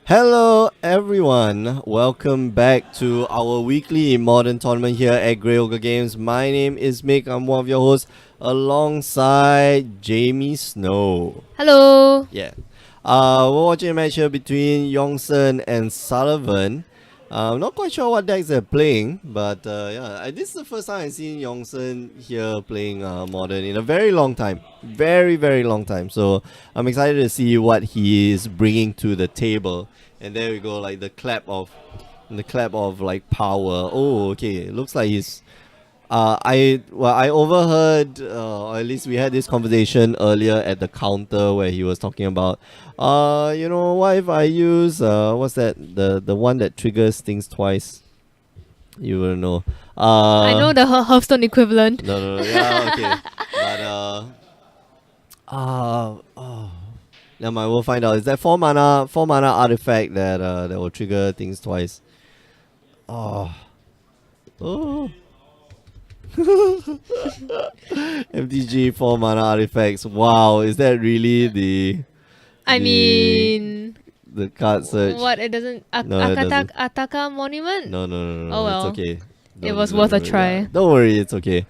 Hello everyone, welcome back to our weekly modern tournament here at Grey Ogre Games. My name is Mick, I'm one of your hosts alongside Jamie Snow. Hello. Yeah. We're watching a match here between Yongsen and Sullivan. I'm not quite sure what decks they're playing, but this is the first time I've seen Yongsen here playing Modern in a very long time. Very, very long time. So I'm excited to see what he is bringing to the table. And there we go, like the clap of like power. Oh, okay. It looks like he's I overheard, or at least we had this conversation earlier at the counter where he was talking about, what if I use what's that, the one that triggers things twice? You will know. I know the Hearthstone equivalent. No, yeah, okay, but never mind, we'll find out. Is that 4 mana artifact that will trigger things twice? Oh. MTG 4 mana artifacts. Wow, is that really the card search? What, it doesn't Ataka Monument? No. Oh well. It's okay. It was worth a try. Yeah. Don't worry, it's okay.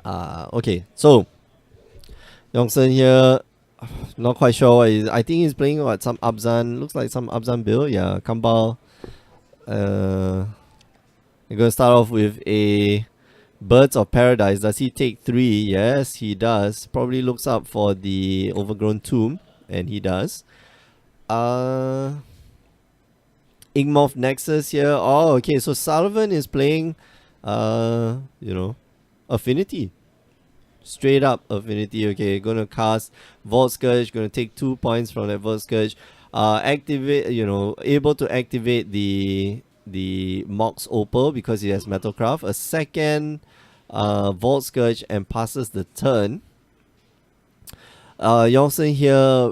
Okay. So Yongsen here, not quite sure what I think he's playing some Abzan. Looks like some Abzan build. Yeah, Kambal. We're going to start off with a Birds of Paradise. Does he take 3? Yes, he does. Probably looks up for the Overgrown Tomb, and he does. Ingmoth Nexus here. Oh, okay. So Sullivan is playing, Affinity. Straight up Affinity. Okay, going to cast Vault Scourge. Going to take 2 points from that Vault Scourge. Activate, able to activate the Mox Opal because he has Metalcraft. A second Vault Scourge and passes the turn. Yongsen here,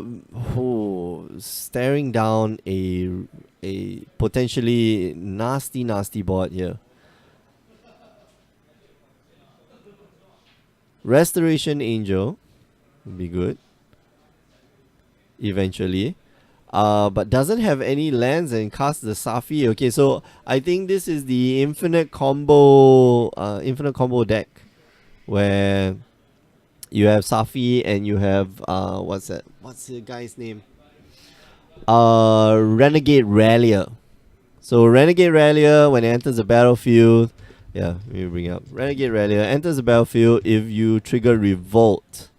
staring down a potentially nasty board here. Restoration Angel would be good eventually. But doesn't have any lands and casts the Safi. Okay, so I think this is the infinite combo deck where you have Safi and you have what's the guy's name? Renegade Rallier. So Renegade Rallier, when it enters the battlefield, let me bring it up. Renegade Rallier enters the battlefield if you trigger Revolt.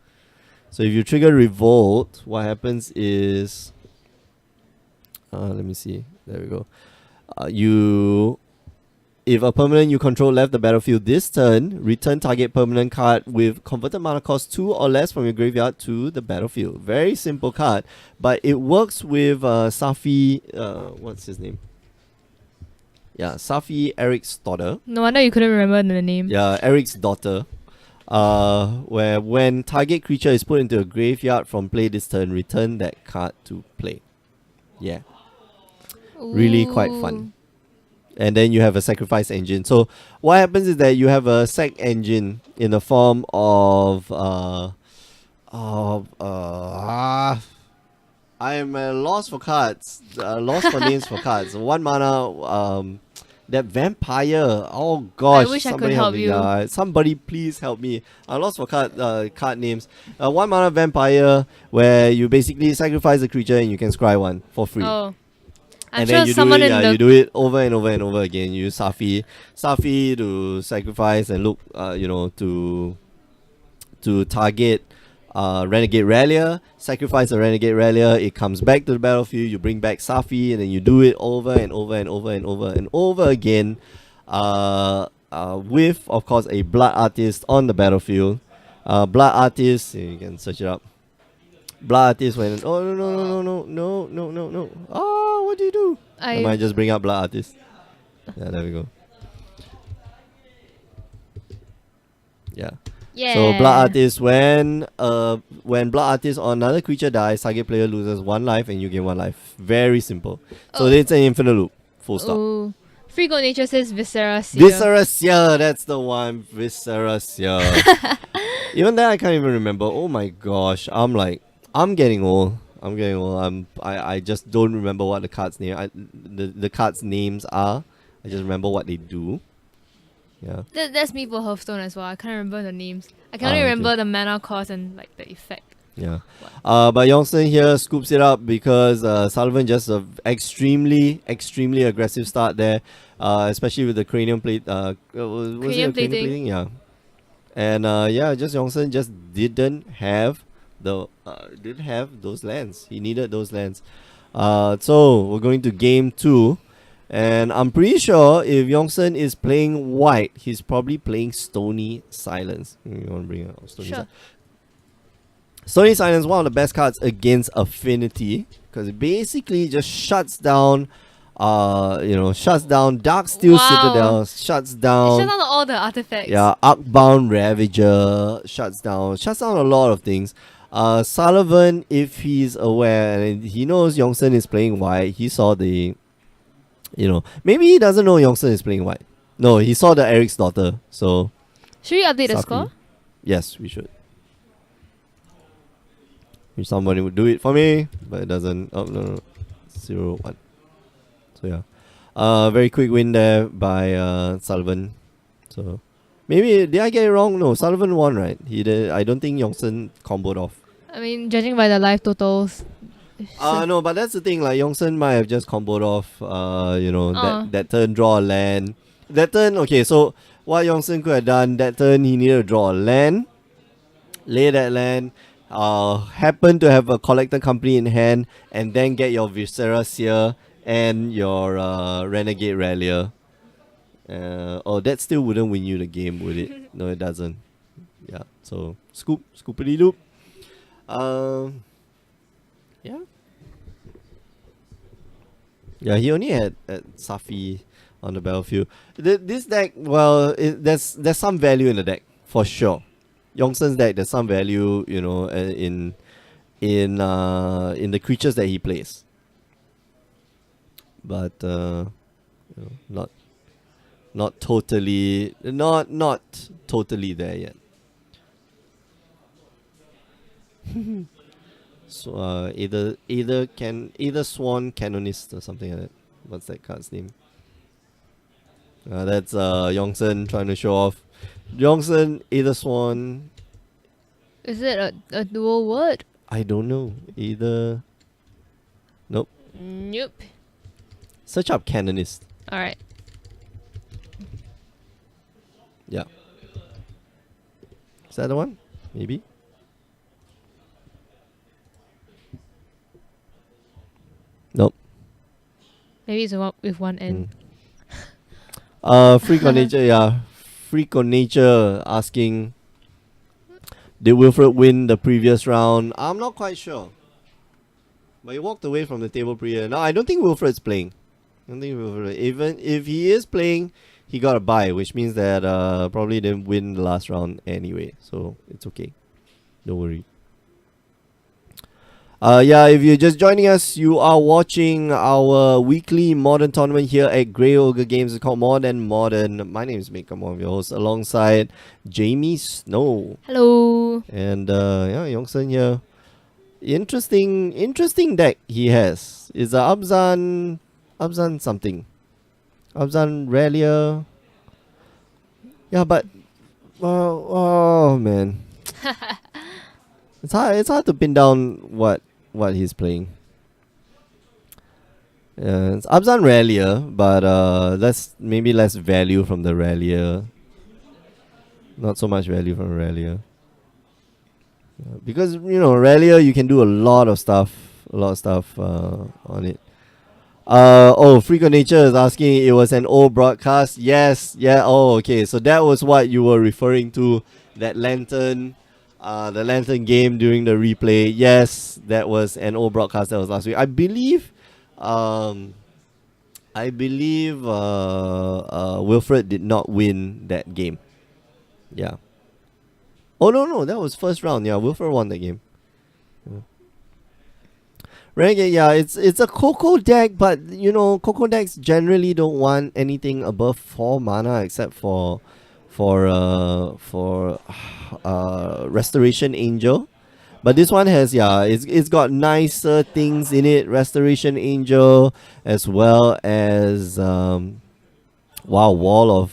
So if you trigger Revolt, what happens is, let me see. There we go. If a permanent you control left the battlefield this turn, return target permanent card with converted mana cost 2 or less from your graveyard to the battlefield. Very simple card, but it works with Safi. What's his name? Yeah, Safi Eric's daughter. No wonder you couldn't remember the name. Yeah, Eric's daughter. Where when target creature is put into a graveyard from play this turn, return that card to play. Yeah. Really quite fun. And then you have a sacrifice engine. So what happens is that you have a sac engine in the form of I am lost for cards. Lost for names for cards. 1 mana that vampire. Oh gosh. I wish I could help you. Somebody please help me. I lost for card names. 1 mana vampire where you basically sacrifice a creature and you can scry one for free. Oh. And then you do it over and over and over again. You use Safi to sacrifice and look, to target Renegade Rallier. Sacrifice a Renegade Rallier. It comes back to the battlefield. You bring back Safi, and then you do it over and over and over and over and over again. With of course a Blood Artist on the battlefield. Blood Artist. You can search it up. Blood Artist when no. Oh, what do you do? I might just bring up Blood Artist. Yeah, there we go. Yeah. So Blood Artist, when Blood Artist or another creature dies, target player loses 1 life and you gain 1 life. Very simple. So it's an infinite loop. Full stop. Ooh. Free Goat Nature says Viscera Seer. Viscera, that's the one. Viscera. Even that I can't even remember. Oh my gosh, I'm getting old. I just don't remember what the cards the cards names are. I just remember what they do. Yeah. That's me for Hearthstone as well. I can't remember the names. I can only Okay. remember the mana cost and like the effect. Yeah. But Youngson here scoops it up because Sullivan just a extremely aggressive start there, especially with the cranium plate. Was it a cranium plating? Yeah. And just Youngson just didn't have those lands. He needed those lands. So we're going to game 2. And I'm pretty sure if Youngson is playing white, he's probably playing Stony Silence. You want to bring up Stony Silence? Stony Silence, one of the best cards against Affinity, because it basically just shuts down, shuts down Darksteel Citadel, shuts down. It shuts down all the artifacts. Yeah, Arcbound Ravager shuts down a lot of things. Sullivan, if he's aware and he knows Youngson is playing white, he saw the, maybe he doesn't know Youngson is playing white. No, he saw the Eric's daughter. So should we update the score? Yes, we should. If somebody would do it for me, but it doesn't. Oh no, 0-1. So yeah, very quick win there by Sullivan. So maybe did I get it wrong? No, Sullivan won, right? He did. I don't think Youngson comboed off. I mean, judging by the live totals. No, but that's the thing. Like Youngson might have just comboed off. That turn draw a land. That turn, okay. So what Youngson could have done that turn, he needed to draw a land, lay that land. Happen to have a collector company in hand, and then get your Viscera Seer and your Renegade Rallier. That still wouldn't win you the game, would it? No, it doesn't. Yeah, so scoopity loop. Yeah, he only had Safi on the battlefield. This deck, well, there's some value in the deck for sure. Yongson's deck, there's some value, in the creatures that he plays. But not totally there yet. So either Swan Canonist or something like that. What's that card's name? That's Yongson trying to show off. Yongson, either Swan. Is it a dual word? I don't know. Either. Nope. Nope. Search up Canonist. Alright. Yeah. Is that the one? Maybe. Nope. Maybe it's with one N. Freak on Nature, yeah. Freak on Nature asking, did Wilfred win the previous round? I'm not quite sure. But he walked away from the table pre. No, I don't think Wilfred's playing. Even if he is playing, he got a bye, which means that probably didn't win the last round anyway. So it's okay. Don't worry. If you're just joining us, you are watching our weekly Modern tournament here at Grey Ogre Games. It's called More Than Modern. My name is Mick. I'm one of your hosts, alongside Jamie Snow. Hello. And Yongson here. Interesting deck he has. It's a Abzan something. Abzan Rallier. Yeah, but oh man. It's hard to pin down what he's playing. It's Abzan Rallier, but maybe less value from the Rallier. Not so much value from Rallier. Because Rallier you can do a lot of stuff on it. Freak of Nature is asking, it was an old broadcast. Yes, yeah. Oh, okay. So that was what you were referring to, that lantern. The lantern game during the replay. Yes, that was an old broadcast that was last week. I believe Wilfred did not win that game. Yeah. Oh no, that was first round. Yeah, Wilfred won that game. Yeah. Renegade, yeah, it's a Coco deck, but you know, Coco decks generally don't want anything above 4 mana except for Restoration Angel. But this one has, yeah, it's got nicer things in it. Restoration Angel, as well as wow, Wall of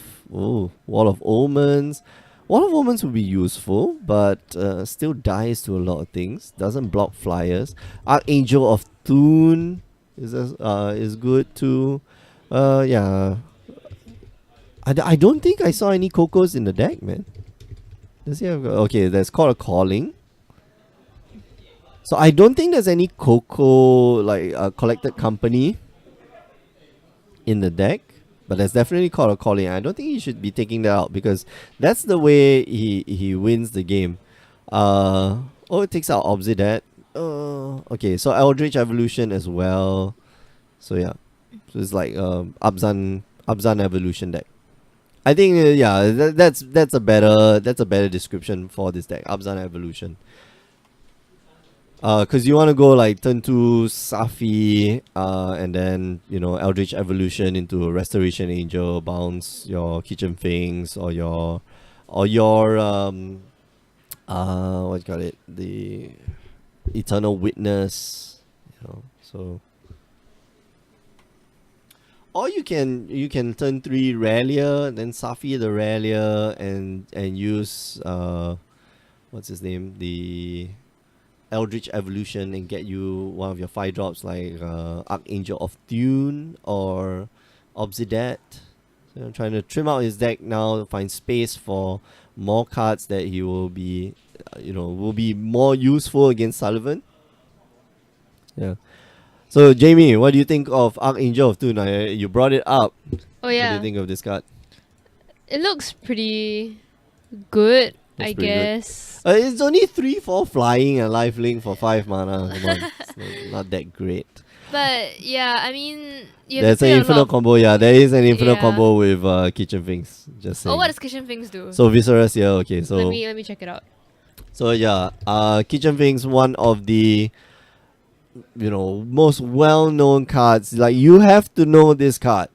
Omens. Wall of Omens would be useful, but still dies to a lot of things. Doesn't block flyers. Archangel of Thune is good too. Yeah. I don't think I saw any Cocos in the deck, man. Does he have? Okay, that's called a Calling. So I don't think there's any Coco like collected company in the deck, but there's definitely called a Calling. I don't think he should be taking that out because that's the way he wins the game. Oh, it takes out Obsidat. Okay, so Eldritch Evolution as well. So yeah, so it's like Abzan Evolution deck. I think yeah, that's a better description for this deck, Abzan Evolution. Cause you want to go like turn 2 Safi, and then you know Eldritch Evolution into a Restoration Angel, bounce your Kitchen Finks or your what you call it, the Eternal Witness, you know. So or you can turn 3 Relia, then Safi the Relia, and use what's his name, the Eldritch Evolution, and get you one of your 5 drops like Archangel of Thune or Obsidat. So I'm trying to trim out his deck now to find space for more cards that he will be, will be more useful against Sullivan. Yeah. So Jamie, what do you think of Archangel of Thune? You brought it up. Oh What do yeah, you think of this card? it looks pretty good, Looks I pretty good. guess. It's only 3/4 flying and lifelink for 5 mana. Come on, it's not that great. But yeah, I mean, you have There's to an play a infinite lot. combo. Yeah, there is an infinite Yeah. combo with Kitchen Finks. Just saying. Oh, what does Kitchen Things do? So Viscerous here. Okay, so let me check it out. so yeah, Kitchen Finks, one of the most well-known cards. Like you have to know this card.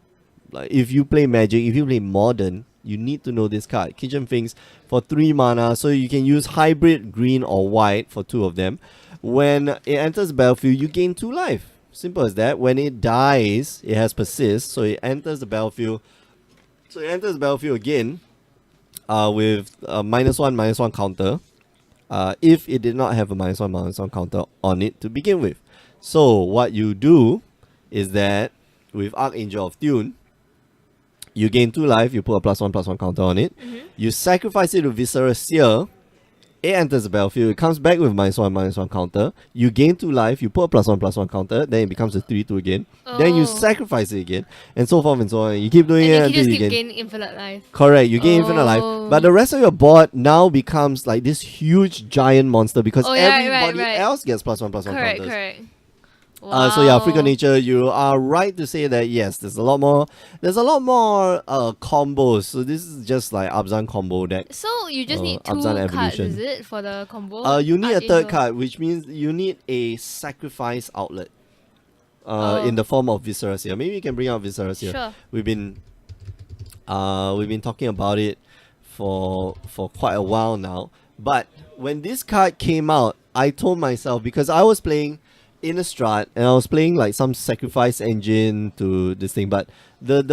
Like if you play Magic, if you play Modern, you need to know this card. Kitchen Finks for 3 mana, so you can use hybrid green or white for 2 of them. When it enters the battlefield, you gain 2 life. Simple as that. When it dies, it has persist, so it enters the battlefield. So it enters the battlefield again, with a -1/-1 counter. If it did not have a -1/-1 counter on it to begin with. So what you do is that with Archangel of Thune, you gain 2 life, you put a +1/+1 counter on it. You sacrifice it to Viscerous Seer. It enters the battlefield, it comes back with -1/-1 counter. You gain 2 life, you put a +1/+1 counter, then it becomes a 3/2 again. Then you Oh. sacrifice it again, and so forth and so on. You keep doing And it you can until just you keep gain. gaining infinite life. Correct, you gain infinite life. Oh. But the rest of your board now becomes like this huge giant monster because Oh, yeah, right, everybody right. else gets +1/+1 Correct, counters. correct. So yeah, Freak of Wow. Nature, you are right to say that yes, there's a lot more combos. So this is just like Abzan combo deck. So you just need 2 Abzan cards, Evolution. is it, for the combo? You need a third Archangel. card, which means you need a sacrifice outlet. Oh. In the form of Viscerous here. Maybe you can bring out Viscerous here. Sure. We've been talking about it for quite a while now. But when this card came out, I told myself, because I was playing Innistrad and I was playing like some sacrifice engine to this thing, but when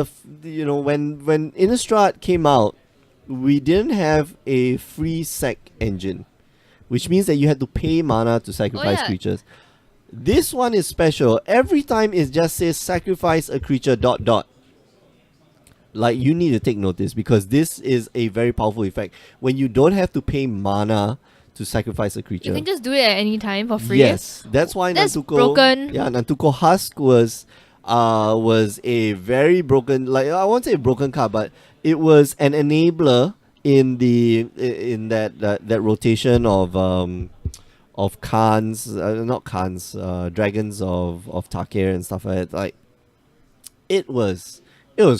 Innistrad came out, we didn't have a free sec engine, which means that you had to pay mana to sacrifice yeah. creatures. This one is special. Every time it just says sacrifice a creature ... Like you need to take notice because this is a very powerful effect. When you don't have to pay mana to sacrifice a creature. You can just do it at any time for free. Yes, that's why That's Nantuko. broken. Yeah, Nantuko Husk was a very broken. Like I won't say a broken card, but it was an enabler in that rotation of Khans, not Khans, dragons of Takir and stuff like that. Like it was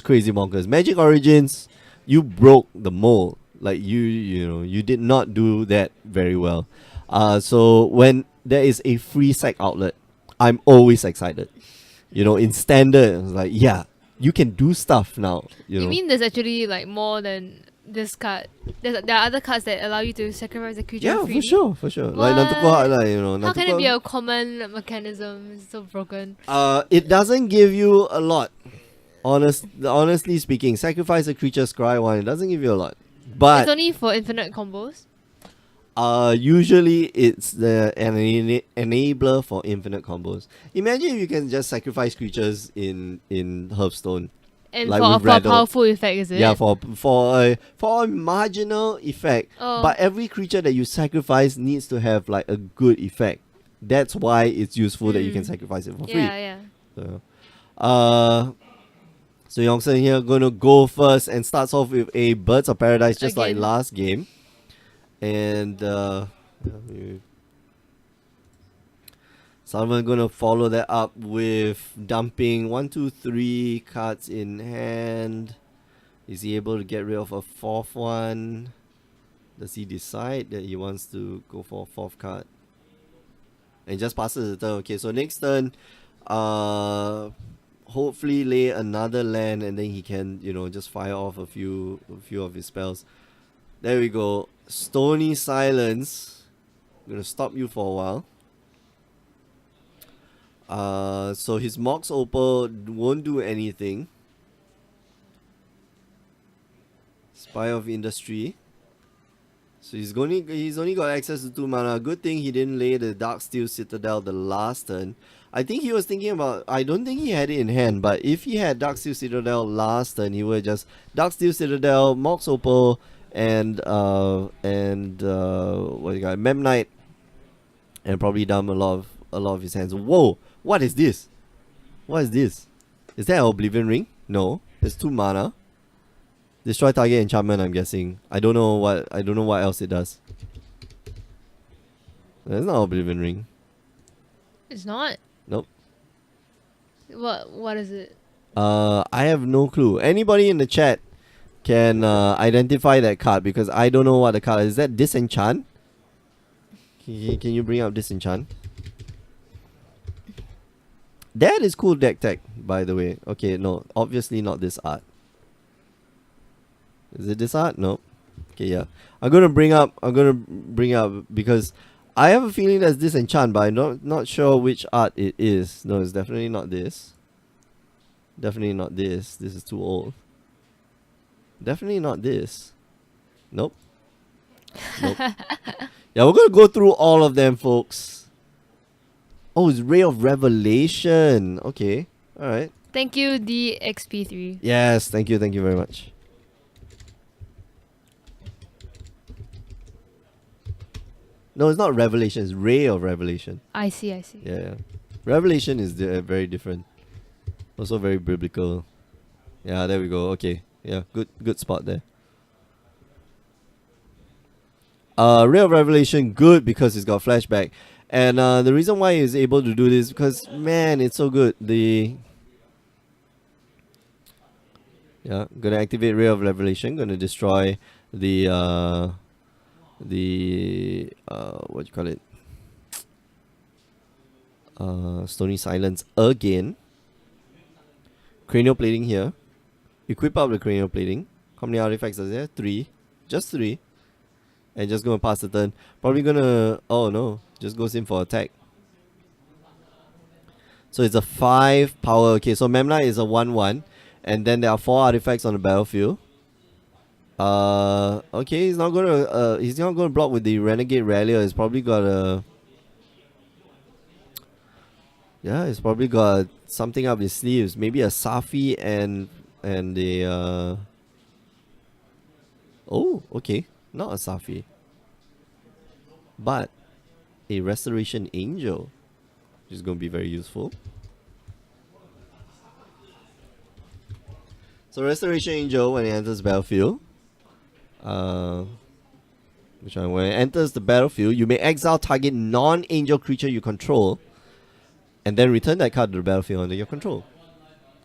crazy bonkers. Magic Origins, you broke the mold. Like you did not do that very well. So when there is a free sec outlet, I'm always excited. You know, in standard, it's like, yeah, you can do stuff now. You mean there's actually like more than this card? There are other cards that allow you to sacrifice a creature Yeah, freely? for sure. What? Like Nantuko, like, you know, How can it be Nantuko. a common mechanism? It's so broken. It doesn't give you a lot. Honestly speaking, sacrifice a creature, scry one. It doesn't give you a lot, It's but only for infinite combos. usually it's the enabler for infinite combos. Imagine if you can just sacrifice creatures in Hearthstone, And like for with a Rattle. powerful effect, is it? Yeah, for a marginal effect. Oh. But every creature that you sacrifice needs to have like a good effect. That's why it's useful that you can sacrifice it for free. Yeah. So, so Yongsen here gonna go first and starts off with a Birds of Paradise just like Again. last game. And Salman gonna follow that up with dumping 1, 2, 3 cards in hand. Is he able to get rid of a fourth one? Does he decide that he wants to go for a fourth card? And just passes the turn. Okay, so next turn, hopefully lay another land and then he can, you know, just fire off a few of his spells. There we go. Stony Silence. I'm gonna stop you for a while. So his Mox Opal won't do anything. Spy of Industry. So he's only got access to 2 mana. Good thing he didn't lay the Darksteel Citadel the last turn. I think he was thinking about, I don't think he had it in hand, but if he had Darksteel Citadel last turn, he would just Darksteel Citadel, Mox Opal, and what do you got? Memnite, and probably dump a lot of his hands. Whoa! What is this? What is this? Is that an Oblivion Ring? No, it's 2 mana. Destroy target enchantment, I'm guessing. I don't know what else it does. It's not Oblivion Ring. It's not? Nope. What is it? I have no clue. Anybody in the chat can identify that card because I don't know what the card is. Is that Disenchant? Can you bring up Disenchant? That is cool deck tech, by the way. Okay, no, obviously not this art. Is it this art? No. Okay, yeah. I'm gonna bring up because I have a feeling that's Disenchant, but I'm not sure which art it is. No, it's definitely not this. Definitely not this. This is too old. Definitely not this. Nope. Nope. Yeah, we're gonna go through all of them, folks. Oh, it's Ray of Revelation. Okay. Alright. Thank you, DXP3. Yes, thank you very much. No, it's not Revelation, it's Ray of Revelation. I see. Yeah. Revelation is very different. Also very biblical. Yeah, there we go. Okay. Yeah, good spot there. Ray of Revelation, good because it's got flashback. And the reason why he's able to do this because man, it's so good. Gonna activate Ray of Revelation, gonna destroy the what you call it? Stony Silence again. Cranial Plating here. Equip up the Cranial Plating. How many artifacts are there? 3. Just 3. And just gonna pass the turn. Probably gonna... Oh no. Just goes in for attack. So it's a 5 power. Okay, so Memnite is a 1/1. And then there are 4 artifacts on the battlefield. Okay, he's not gonna block with the Renegade Rallier. He's probably got a... Yeah, he's probably got something up his sleeves. Maybe a Safi and a... Oh, okay. Not a Safi. But a Restoration Angel. Which is going to be very useful. So Restoration Angel, when it enters battlefield... which one? When it enters the battlefield, you may exile target non-angel creature you control. And then return that card to the battlefield under your control.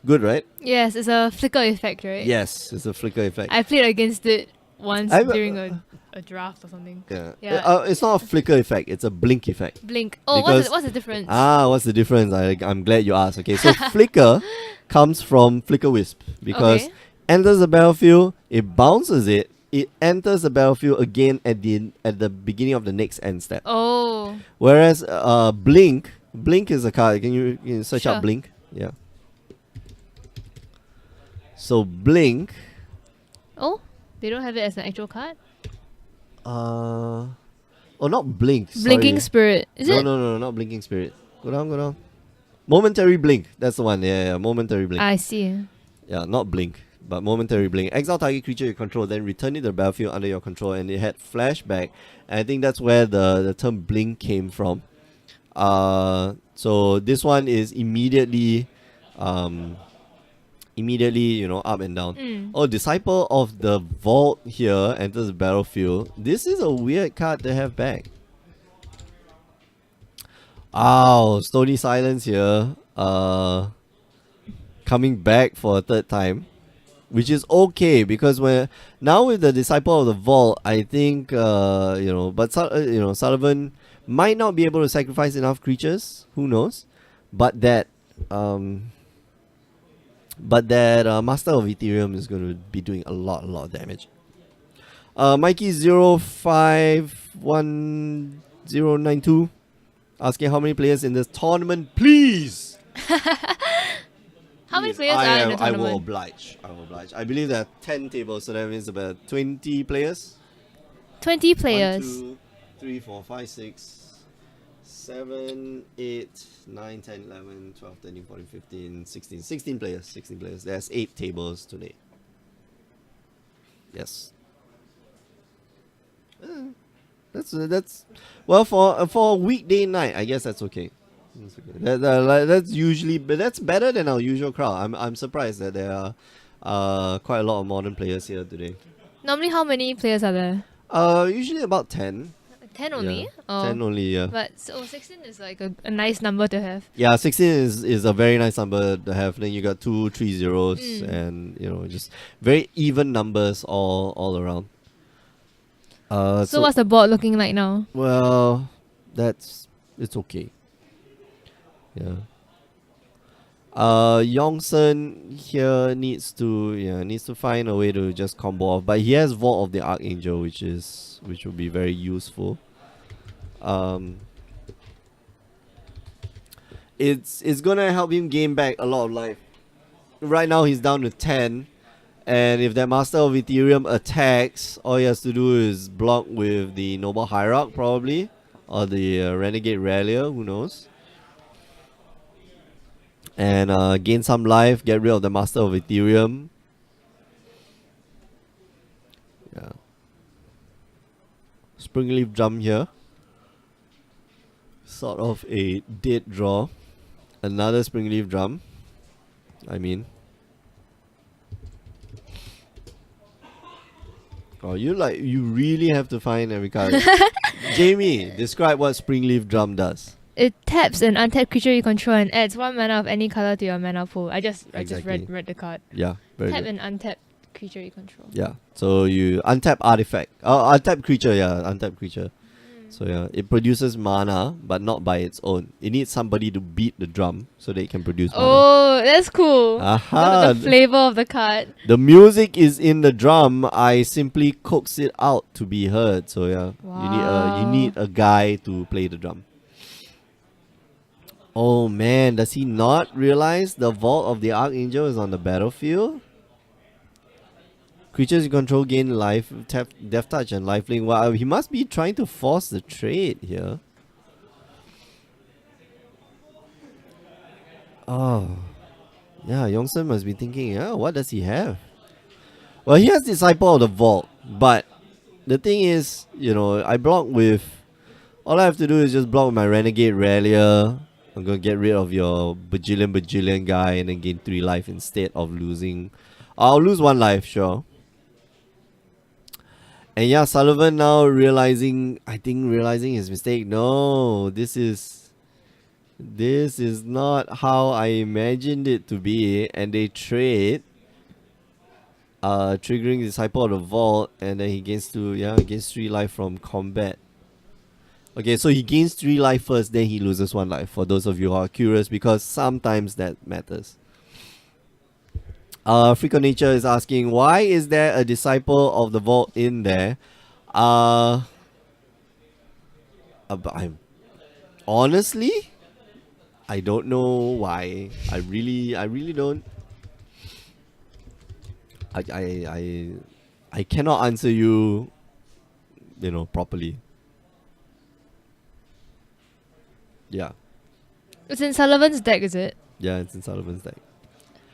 Good, right? Yes, it's a flicker effect, right? Yes, it's a flicker effect. I played against it once I've, during a draft or something. yeah. Yeah. It's not a flicker effect. It's a blink effect. Blink. Oh, Because what's the difference? what's the difference? I'm glad you asked. Okay, so flicker comes from flicker wisp because Okay. enters the battlefield, it bounces it, it enters the battlefield again at the beginning of the next end step. Oh, Whereas blink is a card. Can you search sure. up blink? Yeah. So blink, Oh, they don't have it as an actual card. not blink. Blinking Sorry. Spirit. Is No, it? no, no, not blinking spirit. Go down, go down. Momentary blink. That's the one. Yeah, yeah. Momentary blink. I see. Yeah, not blink, but momentary blink. Exile target creature you control, then return it to the battlefield under your control, and it had flashback. And I think that's where the term blink came from. So this one is immediately, up and down. Mm. Oh, Disciple of the Vault here enters the battlefield. This is a weird card to have back. Ow, Stony Silence here. Coming back for a third time, which is okay because we're now with the Disciple of the Vault. I think but Sullivan might not be able to sacrifice enough creatures. Who knows? But that Master of Ethereum is going to be doing a lot of damage. Mikey 051092 asking how many players in this tournament, please. How many Please, players are in the I will tournament? oblige. I believe there are 10 tables, so that means about 20 players. 20 players. 1, 2, 3, 4, 5, 6, 7, 8, 9, 10, 11, 12, 13, 14, 15, 16. 16 players. 16 players. There's 8 tables today. Yes. That's well for a weekday night. I guess that's okay. That's okay. That's usually, but that's better than our usual crowd. I'm surprised that there are quite a lot of modern players here today. Normally, how many players are there? Usually about 10. 10 only? Yeah. Oh. 10 only, yeah. But 16 is like a nice number to have. Yeah, 16 is a very nice number to have. Then you got 2, 3 zeros, Mm. and just very even numbers all around. So what's the board looking like now? Well, it's okay. Yeah. Yongsen here needs to find a way to just combo off, but he has Vault of the Archangel, which will be very useful. It's gonna help him gain back a lot of life. Right now he's down to 10, and if that Master of Ethereum attacks, all he has to do is block with the Noble Hierarch probably, or the Renegade Rallier, who knows. And gain some life, get rid of the Master of Ethereum. Yeah. Springleaf Drum here. Sort of a dead draw. Another Springleaf Drum. I mean. Oh, you really have to find every card. Jamie, describe what Springleaf Drum does. It taps an untapped creature you control and adds 1 mana of any color to your mana pool. I just Exactly. read the card. Yeah, very Tap good. an untapped creature you control. Yeah, so you untap artifact. Untap creature, yeah, untap creature. So yeah, it produces mana, but not by its own. It needs somebody to beat the drum so that it can produce mana. Oh, that's cool. Aha! Look at the flavor of the card. The music is in the drum. I simply coax it out to be heard. So yeah, you need a guy to play the drum. Oh man, does he not realize the Vault of the Archangel is on the battlefield? Creatures you control gain life, tap, Death Touch, and Lifelink. Wow, he must be trying to force the trade here. Oh. Yeah, Yongsen must be thinking, what does he have? Well, he has Disciple of the Vault, but the thing is, I block with... All I have to do is just block with my Renegade Rallier. I'm going to get rid of your bajillion guy and then gain 3 life instead of losing... I'll lose 1 life, sure. And yeah, Sullivan now realizing his mistake. No, this is not how I imagined it to be. And they trade. triggering Disciple of the Vault, and then he gains gains 3 life from combat. Okay, so he gains 3 life first, then he loses 1 life. For those of you who are curious, because sometimes that matters. Freak of Nature is asking, why is there a Disciple of the Vault in there? I'm honestly, I don't know why. I really don't. I cannot answer you, properly. Yeah, It's in Sullivan's deck, is it? yeah, it's in Sullivan's deck.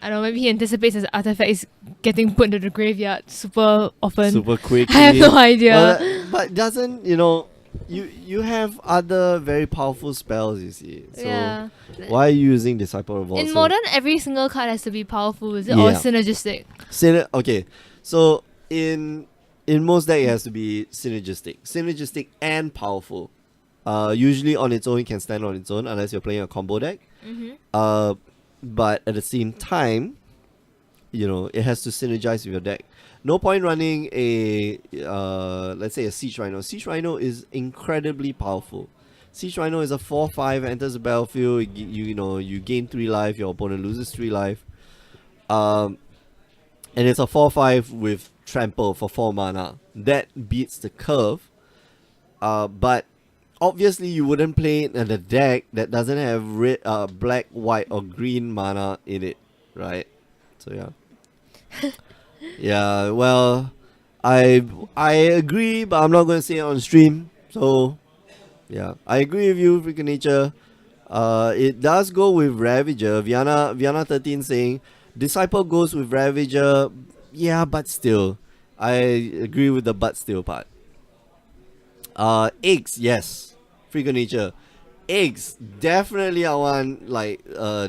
I don't know, maybe he anticipates his artifact is getting put into the graveyard super often. Super quick. I have no idea. Well, but doesn't you have other very powerful spells, you see. So Yeah. why are you using Disciple of Vault? In Modern, every single card has to be powerful, is it? Yeah. Or synergistic? Okay, so in most deck it has to be synergistic and powerful. Usually on its own it can stand on its own unless you're playing a combo deck. Mm-hmm. But at the same time, it has to synergize with your deck. No point running a let's say a Siege Rhino. Siege Rhino is incredibly powerful. Siege Rhino is a 4/5, enters the battlefield. You gain 3 life. Your opponent loses 3 life. And it's a 4/5 with trample for 4 mana. That beats the curve. But obviously you wouldn't play it in a deck that doesn't have red, black, white, or green mana in it, right? So yeah. Yeah, well, I agree, but I'm not going to say it on stream. So yeah, I agree with you, Freaking Nature. It does go with Ravager. Viana 13 saying Disciple goes with Ravager. Yeah, but still, I agree with the but still part. Eggs, yes. Freaking Nature. Eggs, definitely I want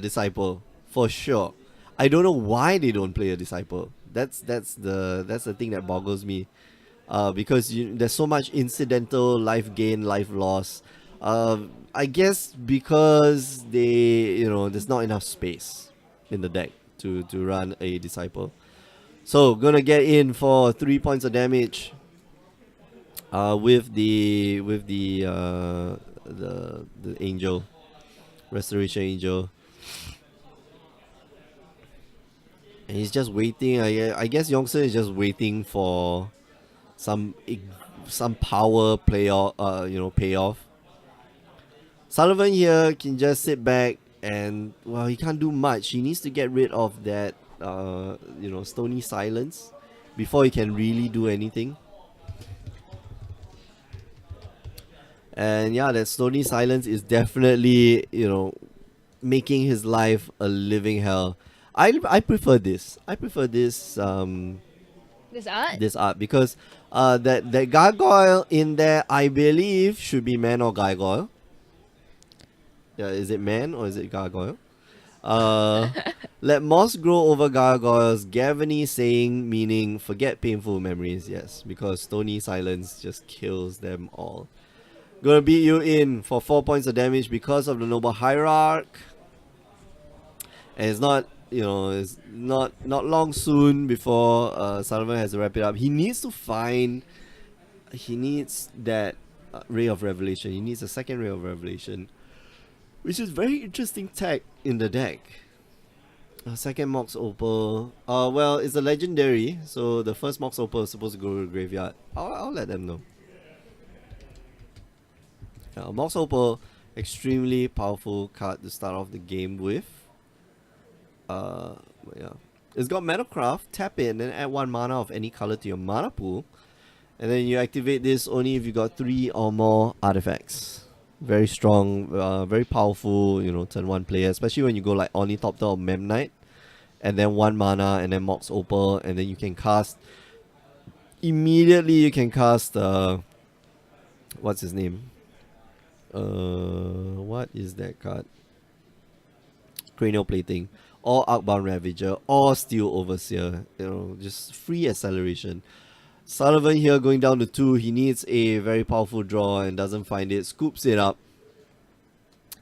Disciple for sure. I don't know why they don't play a Disciple. That's the thing that boggles me. Because there's so much incidental life gain, life loss. I guess because there's not enough space in the deck to run a Disciple. So gonna get in for 3 points of damage. With the angel, restoration angel, and he's just waiting. I guess Yongsen is just waiting for some power payoff. Sullivan here can just sit back and he can't do much. He needs to get rid of that stony silence before he can really do anything. And yeah, that stony silence is definitely, making his life a living hell. I prefer this. I prefer this This art? this art because that gargoyle in there, I believe, should be man or gargoyle. Yeah, is it man or is it gargoyle? Let moss grow over gargoyles. Gavany saying meaning forget painful memories. Yes, because stony silence just kills them all. Gonna beat you in for 4 points of damage because of the Noble Hierarch. And it's not, it's not long soon before Sullivan has to wrap it up. He needs that Ray of Revelation. He needs a second Ray of Revelation, which is very interesting tech in the deck. Second Mox Opal. Well, it's a legendary, so the first Mox Opal is supposed to go to the graveyard. I'll let them know. Mox Opal, extremely powerful card to start off the game with. Yeah, it's got Metacraft. Tap in and add 1 mana of any color to your mana pool, and then you activate this only if you got 3 or more artifacts. Very strong, very powerful. Turn 1 player, especially when you go like Ornithopter or Memnite, and then 1 mana and then Mox Opal, and then you can cast immediately. You can cast what's his name? What is that card? Cranial Plating, or Arcbound Ravager, or Steel Overseer. Just free acceleration. Sullivan here going down to 2. He needs a very powerful draw and doesn't find it. Scoops it up.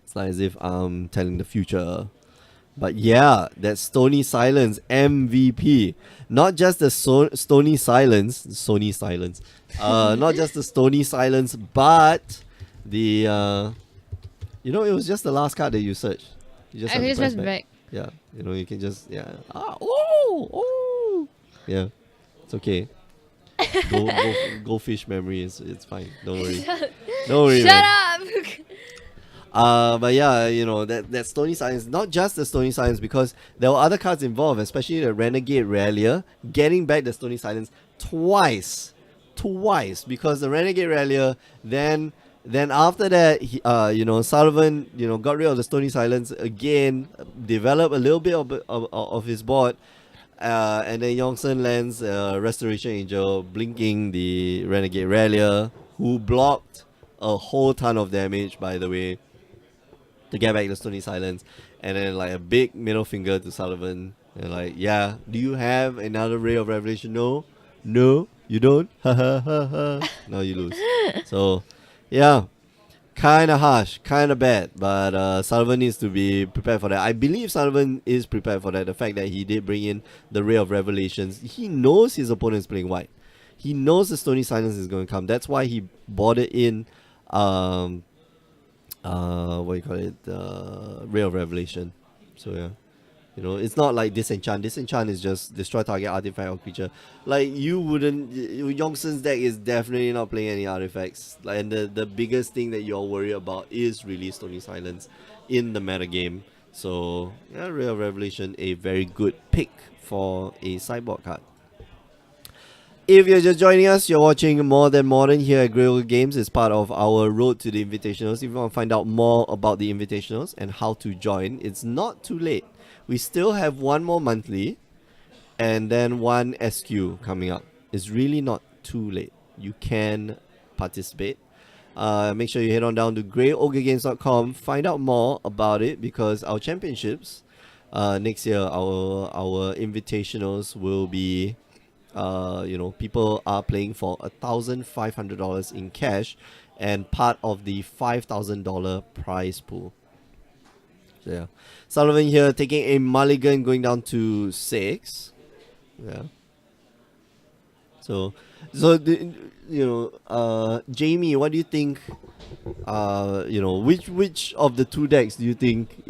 It's not as if I'm telling the future. But yeah, that Stony Silence MVP. Not just the Stony Silence, Sony Silence. Not just the Stony Silence, but the it was just the last card that you searched. You just I have can to just press press back. back. Yeah, you can just oh. Yeah, it's okay. Go fish memory. It's fine. Don't worry. Don't worry, Shut man. up! But yeah, that Stony Science, not just the Stony Science, because there were other cards involved, especially the Renegade Rallier, getting back the Stony Silence twice, because the Renegade Rallier, then after that, Sullivan, got rid of the Stony Silence again, developed a little bit of his board, and then Yongsen lands Restoration Angel, blinking the Renegade Rallier, who blocked a whole ton of damage, by the way, to get back the Stony Silence. And then like a big middle finger to Sullivan. And like, yeah, do you have another Ray of Revelation? No? No? You don't? Ha ha ha ha. No, you lose. So, yeah. Kind of harsh, kind of bad, but Sullivan needs to be prepared for that. I believe Sullivan is prepared for that. The fact that he did bring in the Ray of Revelations, he knows his opponent is playing white. He knows the Stony Silence is going to come. That's why he bought it in, what do you call it, Ray of Revelation. So yeah. It's not like Disenchant. Disenchant is just destroy target artifact or creature. Like, you wouldn't... Yongsen's deck is definitely not playing any artifacts. Like, and the biggest thing that you're worried about is really Stony Silence in the metagame. So, yeah, Ray of Revelation, a very good pick for a sideboard card. If you're just joining us, you're watching More Than Modern here at Grey Oak Games. It's part of our road to the Invitationals. If you want to find out more about the Invitationals and how to join, it's not too late. We still have one more monthly and then one SQ coming up. It's really not too late. You can participate. Make sure you head on down to greyogames.com. Find out more about it, because our championships next year, our invitationals will be, people are playing for $1,500 in cash and part of the $5,000 prize pool. So yeah, Sullivan here taking a mulligan, going down to 6. Yeah. So Jamie, what do you think? Which of the two decks do you think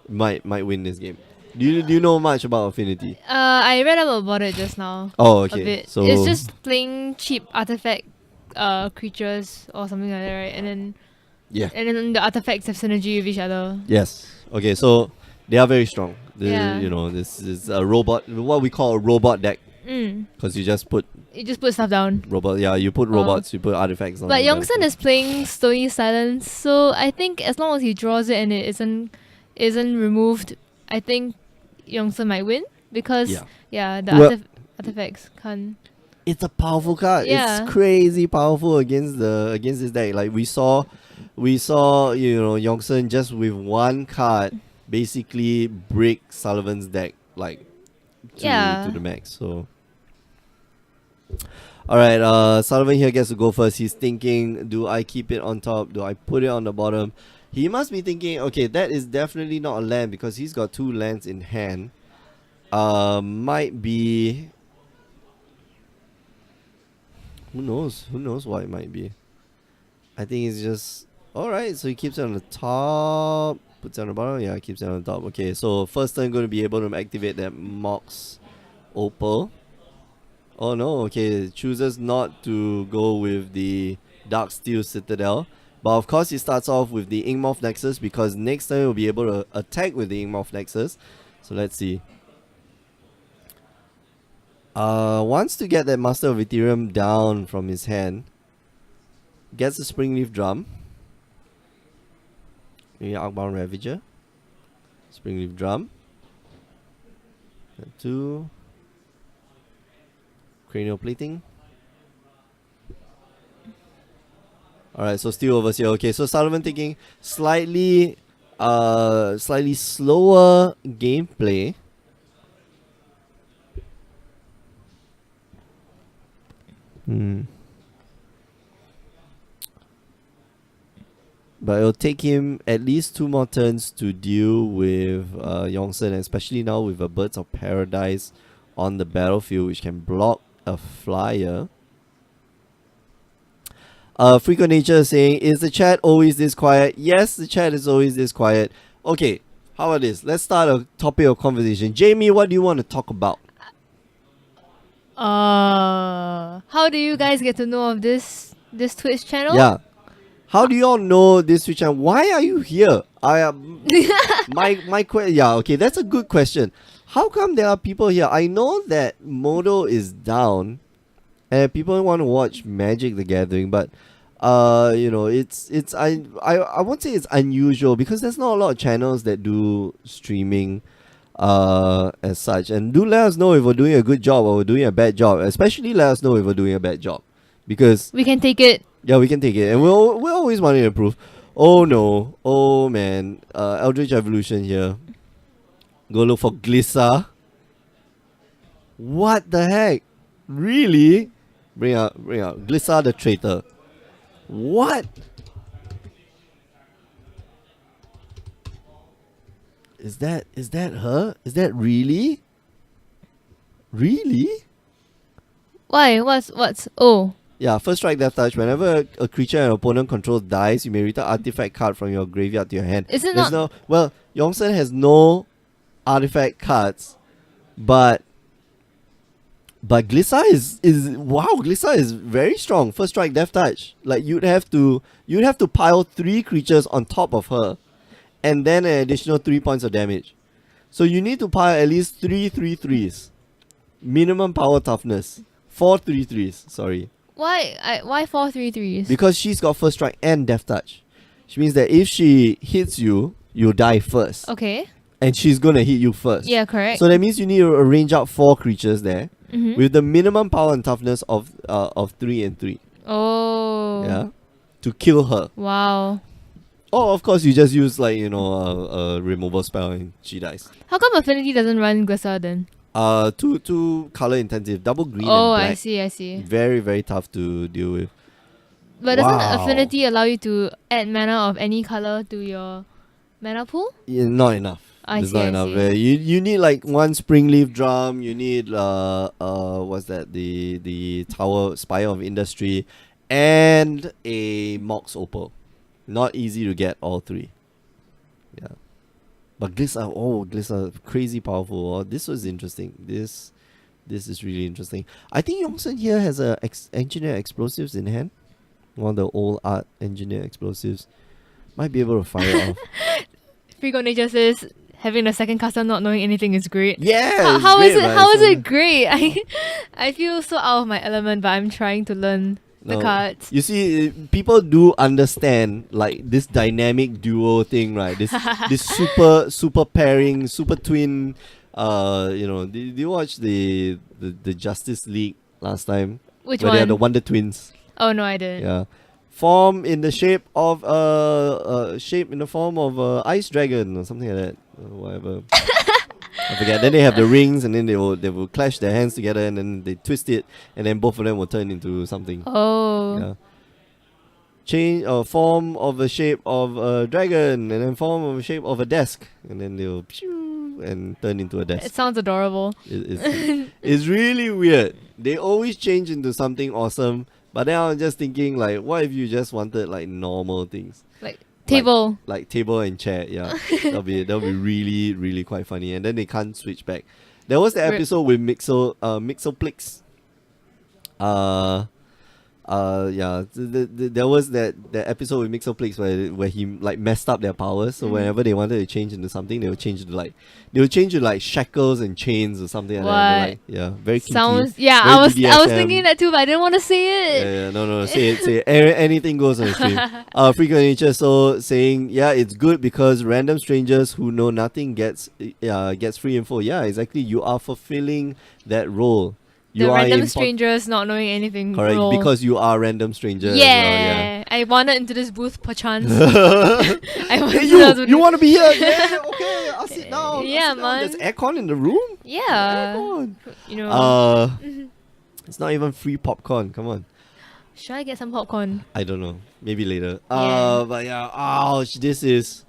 might win this game? Do you know much about Affinity? I read up about it just now. Oh, A okay. bit. So It's just playing cheap artifact creatures or something like that, right? And then the artifacts have synergy with each other. yes. Okay, so they are very strong. Yeah. This is a robot, what we call a robot deck, because you just put stuff down. robot. Yeah, you put robots, you put artifacts on. But the Yongsen back. is playing Stony Silence, so I think as long as he draws it and it isn't removed, I think Yongsen might win, because the artifacts can't. It's a powerful card. Yeah. It's crazy powerful against this deck. Like we saw Yongsen just with one card basically break Sullivan's deck to the max. So alright, Sullivan here gets to go first. He's thinking, do I keep it on top? Do I put it on the bottom? He must be thinking, okay, that is definitely not a land, because he's got 2 lands in hand. Might be... Who knows? Who knows what it might be? I think it's just... Alright, so he keeps it on the top. Puts it on the bottom? Yeah, keeps it on the top. Okay, so first turn going to be able to activate that Mox Opal. Oh no, okay, chooses not to go with the Darksteel Citadel. But of course, he starts off with the Inkmoth Nexus, because next time he'll be able to attack with the Inkmoth Nexus. So let's see. Wants to get that Master of Ethereum down from his hand. Gets a Springleaf Drum. Maybe Arcbound Ravager. Springleaf Drum. 2. Cranial Plating. Alright, so still over here. Okay, so Sullivan taking slightly slower gameplay. but it'll take him at least 2 more turns to deal with Yongsen, especially now with a Birds of Paradise on the battlefield, which can block a flyer. Freak of Nature is saying, is the chat always this quiet? Yes, the chat is always this quiet. Okay, how about this? Let's start a topic of conversation. Jamie, what do you want to talk about? How do you guys get to know of this Twitch channel? Yeah. How do you all know this Twitch channel? Why are you here? Yeah, okay, that's a good question. How come there are people here? I know that Modo is down and people want to watch Magic the Gathering, but I won't say it's unusual because there's not a lot of channels that do streaming as such. And do let us know if we're doing a good job or we're doing a bad job. Especially let us know if we're doing a bad job, because we can take it. Yeah, we can take it, and we're always wanting to improve. Oh no, oh man, Eldritch Evolution here. Go look for Glissa. What the heck? Really? Bring out Glissa the Traitor. What? Is that her? Is that really? Really? Why? What's oh? Yeah, first strike, death touch. Whenever a creature an opponent controls dies, you may return artifact card from your graveyard to your hand. Is it not? Well, Yongsen has no artifact cards, but Glissa is Glissa is very strong. First strike, death touch. Like you'd have to pile 3 creatures on top of her, and then an additional 3 points of damage. So you need to pile at least 3 3/3s. Minimum power toughness. 4 3/3s. Sorry. Why 4 3/3s? Because she's got first strike and death touch. Which means that if she hits you, you die first. Okay. And she's gonna hit you first. Yeah, correct. So that means you need to arrange out 4 creatures there with the minimum power and toughness of 3 and 3. Oh. Yeah. To kill her. Wow. Oh, of course you just use a removal spell and she dies. How come Affinity doesn't run Glissa then? Too color intensive. Double green and Oh, black. I see. Very, very tough to deal with. But doesn't Affinity allow you to add mana of any color to your mana pool? Yeah, not enough. I It's see, not I enough. see. You need like 1 Springleaf Drum. You need what's that? The Tower Spire of Industry, and a Mox Opal. Not easy to get all 3. Yeah. But Glissa, crazy powerful. Oh, this was interesting. This is really interesting. I think Yongsen here has a engineer explosives in hand. One of the old art engineer explosives. Might be able to fire it off. Freak of Nature says having the second caster not knowing anything is great. Yeah. How is it great? I feel so out of my element, but I'm trying to learn the cards. You see, people do understand like this dynamic duo thing, right? This super pairing, super twin. Did you watch the Justice League last time? Which where one? they are the Wonder Twins. Oh no, I didn't. Yeah. Form in the shape of ice dragon or something like that. Whatever. I forget. Then they have the rings, and then they will clash their hands together, and then they twist it, and then both of them will turn into something. Oh. Yeah. Change form of the shape of a dragon, and then form of the shape of a desk, and then they'll pew and turn into a desk. It sounds adorable. It's really weird. They always change into something awesome, but then I'm just thinking like, what if you just wanted like normal things? Like table. Like table and chair, yeah. that'll be really, really quite funny. And then they can't switch back. There was the episode with Mixoplix. There was that episode with Mixoplix where he like messed up their powers. So whenever they wanted to change into something, they would change to like shackles and chains or something like that. Like, yeah, very kinky. Sounds I was thinking that too, but I didn't want to say it. Yeah, no, say it. Anything goes on the stream. Freak of Nature saying, yeah, it's good because random strangers who know nothing gets free info. Yeah, exactly. You are fulfilling that role. The random strangers not knowing anything. Correct, role. Because you are random stranger. Yeah, I wandered into this booth perchance. You want to be here? Yeah, okay, I'll sit down. Yeah, man. There's aircon in the room. Yeah, Aircon. you know. It's not even free popcorn. Come on. Should I get some popcorn? I don't know. Maybe later. Yeah. But yeah, ouch, this is...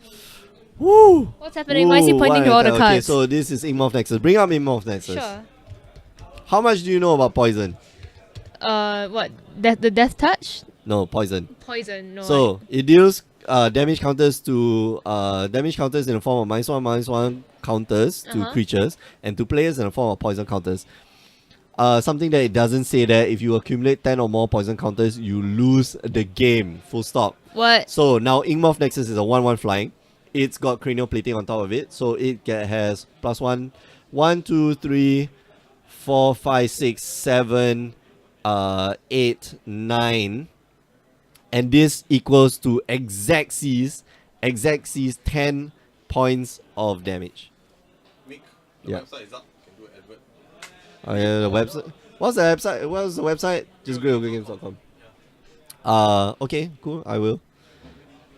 Woo! What's happening? Why is he pointing to all the cards? Okay, so this is Inkmoth Nexus. Bring up Inkmoth Nexus. Sure. How much do you know about poison? What? The death touch? No, poison. Poison. No. So it deals damage counters to damage counters in the form of -1/-1 counters to creatures, and to players in the form of poison counters. Something that it doesn't say that if you accumulate 10 or more poison counters, you lose the game. Full stop. What? So now Inkmoth Nexus is a 1/1 flying. It's got cranial plating on top of it, so it has +1, 1, 2, 3, 4, 5, 6, 7, 8, 9. And this equals to Xerxes 10 points of damage. Mick, the website is up. You can do an advert. Oh yeah, the website. What's the website? What's the website? Just greatogames.com. Okay, cool. I will.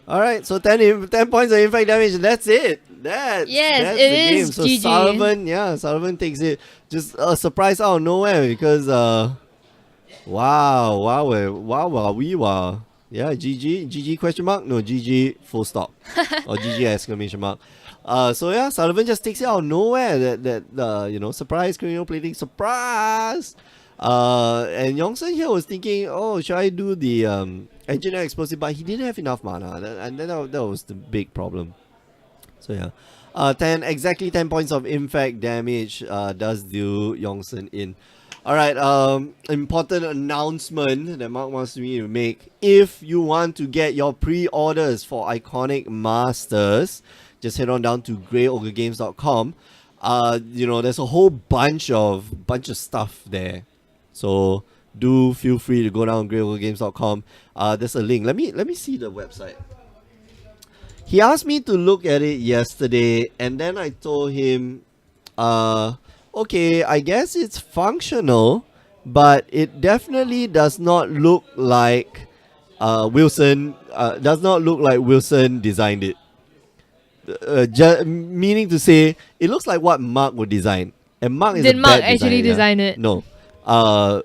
Alright, so 10 points of impact damage, and that's it. That's the game. So GG. Sullivan takes it. Just a surprise out of nowhere because wow. Yeah, GG question mark? No, GG full stop. Or GG exclamation mark. So yeah, Sullivan just takes it out of nowhere. That surprise cranial plating, surprise. And Yongsen here was thinking, oh, should I do the engineer explosive? But he didn't have enough mana, and then that was the big problem. So yeah, 10 points of impact damage does do Yongsen in. Alright, important announcement that Mark wants me to make. If you want to get your pre-orders for Iconic Masters, just head on down to greyogames.com. There's a whole bunch of stuff there. So do feel free to go down to greyogames.com. There's a link. Let me see the website. He asked me to look at it yesterday, and then I told him, okay, I guess it's functional, but it definitely does not look like Wilson. Does not look like Wilson designed it. Meaning to say, it looks like what Mark would design, and Mark is Did a Mark bad actually design it? No.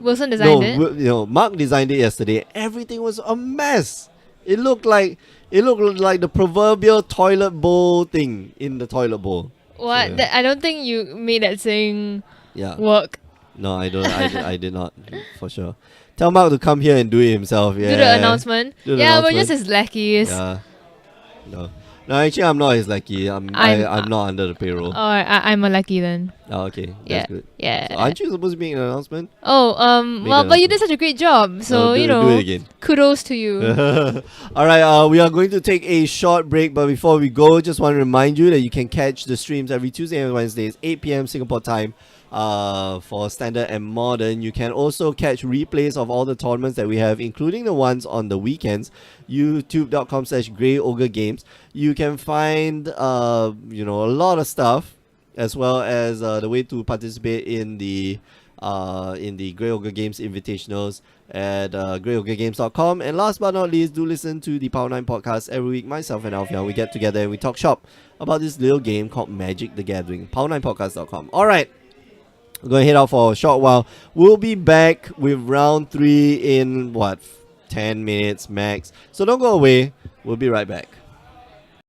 Wilson designed it. Mark designed it yesterday. Everything was a mess. It looked like the proverbial toilet bowl thing in the toilet bowl. What? So, yeah. I don't think you made that saying work. No, I don't. I did not, for sure. Tell Mark to come here and do it himself. Yeah. Do the announcement. We're just his lackeys. Yeah. No, actually, I'm not his lackey. I'm not under the payroll. Oh, I'm a lackey then. Oh, okay. That's good. Yeah. So aren't you supposed to make an announcement? Oh, but you did such a great job. So, do it again. Kudos to you. Alright, we are going to take a short break, but before we go, just want to remind you that you can catch the streams every Tuesday and Wednesdays, 8 p.m. Singapore time. For standard and modern. You can also catch replays of all the tournaments that we have, including the ones on the weekends. youtube.com/greyogames. You can find a lot of stuff, as well as the way to participate in the Grey Ogre Games Invitationals at greyogames.com. And last but not least, do listen to the Power 9 podcast every week. Myself and Alfian, we get together and we talk shop about this little game called Magic the Gathering. Power9podcast.com. Alright, we're going to head out for a short while. We'll be back with round 3 in 10 minutes max. So don't go away. We'll be right back.